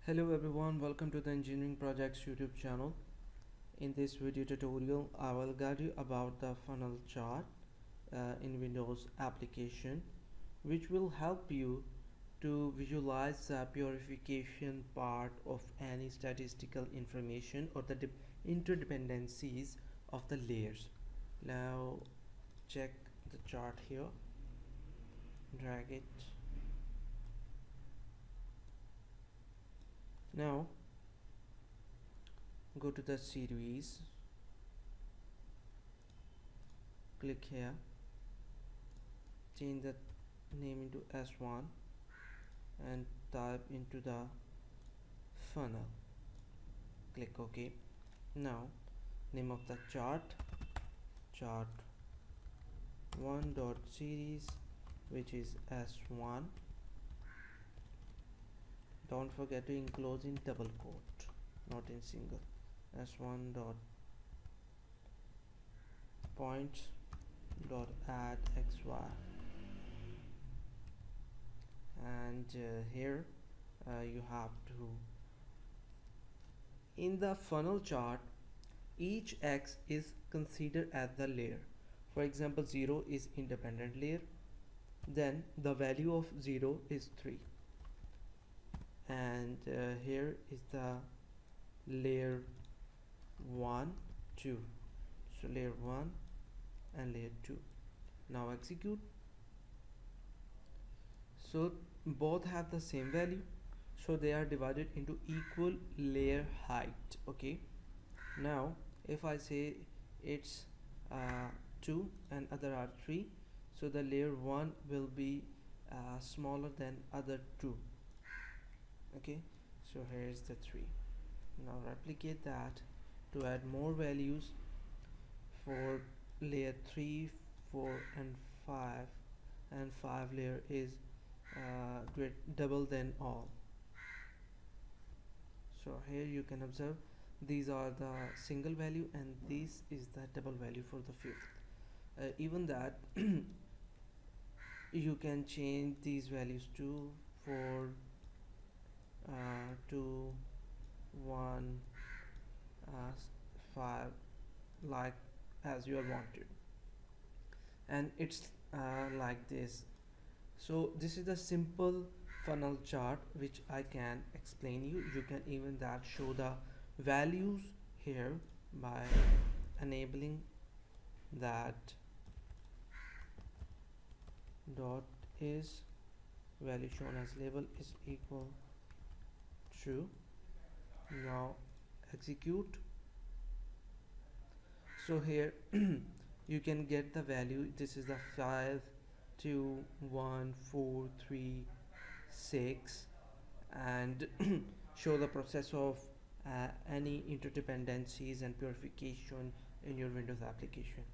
Hello everyone, welcome to the Engineering Projects YouTube channel. In this video tutorial, I will guide you about the funnel chart in Windows application, which will help you to visualize the purification part of any statistical information or the interdependencies of the layers. Now check the chart here, drag it. Now go to the series, click here, change the name into S1 and type into the funnel, click OK. Now name of the chart 1.series, which is S1. Don't forget to enclose in double quote, not in single. S1 dot points dot add xy, and here you have to, in the funnel chart, each x is considered as the layer. For example, 0 is independent layer, then the value of 0 is 3, and here is the layer 1 2, so layer 1 and layer 2. Now execute. So both have the same value, so they are divided into equal layer height. Okay, now if I say it's 2 and other are 3, so the layer 1 will be smaller than other 2. Okay, so here is the 3. Now replicate that to add more values for layer 3, 4 and 5, and 5 layer is double than all. So here you can observe these are the single value and this is the double value for the fifth. Even that you can change these values to 4, 2, 1, 5, like as you are wanted, and it's like this. So this is the simple funnel chart which I can explain you. You can even that show the values here by enabling that dot is value shown as label is equal true. Now execute. So here you can get the value. This is the 5, 2, 1, 4, 3, 6, and show the process of any interdependencies and purification in your Windows application.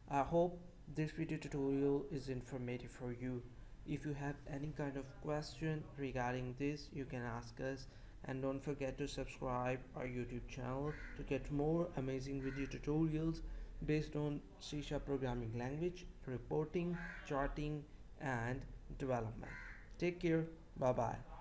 I hope this video tutorial is informative for you. If you have any kind of question regarding this, you can ask us, and don't forget to subscribe our YouTube channel to get more amazing video tutorials based on C# programming language, reporting, charting and development. Take care. Bye bye.